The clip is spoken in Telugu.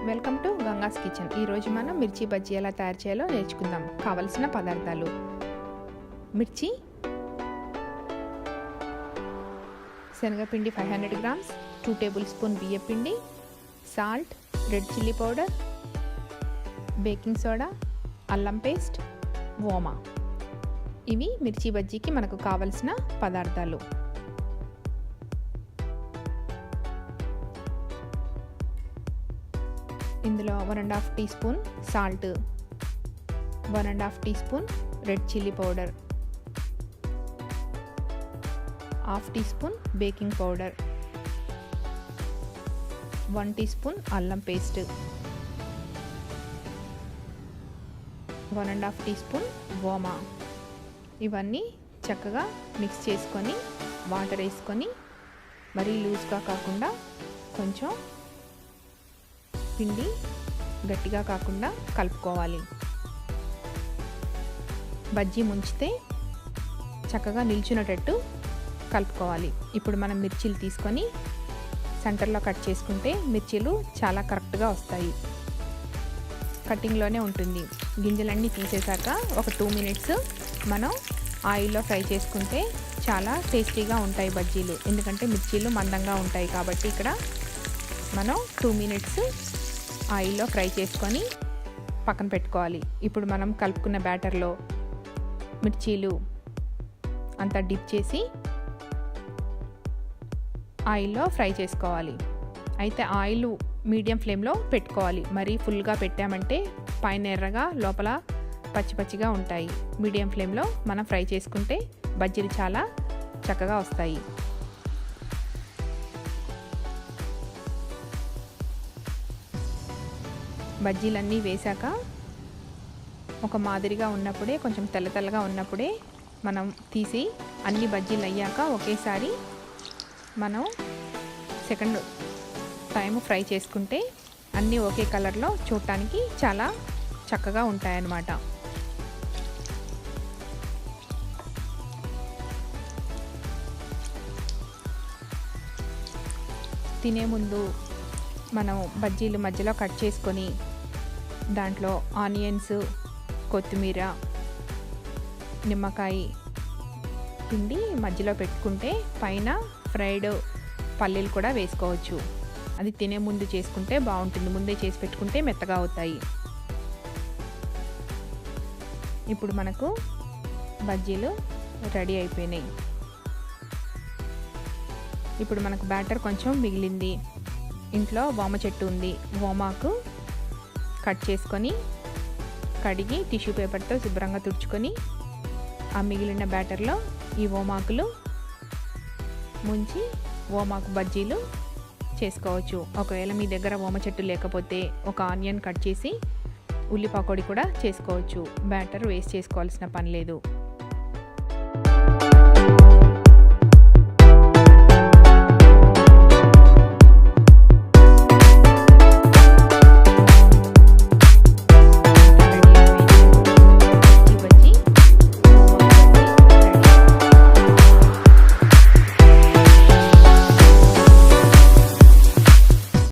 Welcome to Ganga's kitchen. ఈరోజు మనం మిర్చి బజ్జీ ఎలా తయారు చేయాలో నేర్చుకుందాం. కావలసిన పదార్థాలు: మిర్చి, శనగపిండి 500 గ్రామ్స్, 2 టేబుల్ స్పూన్ బియ్యపిండి, salt, red chilli powder, baking soda, అల్లం పేస్ట్, ఓమా. ఇవి మిర్చి బజ్జీకి మనకు కావలసిన పదార్థాలు. ఇందులో 1.5 teaspoon salt, 1.5 teaspoon red chilli powder, 1/2 teaspoon baking powder, 1 teaspoon అల్లం పేస్ట్, 1.5 టీ స్పూన్ ఓమా. ఇవన్నీ చక్కగా మిక్స్ చేసుకొని వాటర్ వేసుకొని మరీ లూజ్గా కాకుండా కొంచెం పిండి గట్టిగా కాకుండా కలుపుకోవాలి. బజ్జీ ముంచితే చక్కగా నిల్చునేటట్టు కలుపుకోవాలి. ఇప్పుడు మనం మిర్చీలు తీసుకొని సెంటర్లో కట్ చేసుకుంటే మిర్చీలు చాలా కరెక్ట్గా వస్తాయి. కటింగ్లోనే ఉంటుంది. గింజలన్నీ తీసేసాక ఒక 2 మినిట్స్ మనం ఆయిల్లో ఫ్రై చేసుకుంటే చాలా టేస్టీగా ఉంటాయి బజ్జీలు. ఎందుకంటే మిర్చీలు మందంగా ఉంటాయి కాబట్టి ఇక్కడ మనం 2 మినిట్స్ ఆయిల్లో ఫ్రై చేసుకొని పక్కన పెట్టుకోవాలి. ఇప్పుడు మనం కలుపుకున్న బ్యాటర్లో మిర్చీలు అంతా డిప్ చేసి ఆయిల్లో ఫ్రై చేసుకోవాలి. అయితే ఆయిల్ మీడియం ఫ్లేమ్లో పెట్టుకోవాలి. మరీ ఫుల్గా పెట్టామంటే పైన ఎర్రగా లోపల పచ్చి పచ్చిగా ఉంటాయి. మీడియం ఫ్లేమ్లో మనం ఫ్రై చేసుకుంటే బజ్జీలు చాలా చక్కగా వస్తాయి. బజ్జీలన్నీ వేశాక ఒక మాదిరిగా ఉన్నప్పుడే, కొంచెం తెల్లగా ఉన్నప్పుడే మనం తీసి అన్ని బజ్జీలు అయ్యాక ఒకేసారి మనం సెకండ్ టైం ఫ్రై చేసుకుంటే అన్నీ ఒకే కలర్లో చూడటానికి చాలా చక్కగా ఉంటాయన్నమాట. తినే ముందు మనం బజ్జీలు మధ్యలో కట్ చేసుకొని దాంట్లో ఆనియన్స్, కొత్తిమీర, నిమ్మకాయ పిండి మధ్యలో పెట్టుకుంటే పైన ఫ్రైడ్ పల్లీలు కూడా వేసుకోవచ్చు. అది తినే ముందు చేసుకుంటే బాగుంటుంది. ముందే చేసి పెట్టుకుంటే మెత్తగా అవుతాయి. ఇప్పుడు మనకు బజ్జీలు రెడీ అయిపోయినాయి. ఇప్పుడు మనకు బ్యాటర్ కొంచెం మిగిలింది. ఇంట్లో ఓమ చెట్టు ఉంది. ఓమాకు కట్ చేసుకొని కడిగి టిష్యూ పేపర్తో శుభ్రంగా తుడుచుకొని ఆ మిగిలిన బ్యాటర్లో ఈ ఓమాకులు ముంచి ఓమాకు బజ్జీలు చేసుకోవచ్చు. ఒకవేళ మీ దగ్గర ఓమ చెట్టు లేకపోతే ఒక ఆనియన్ కట్ చేసి ఉల్లి పకోడీ కూడా చేసుకోవచ్చు. బ్యాటర్ వేస్ట్ చేసుకోవాల్సిన పని లేదు.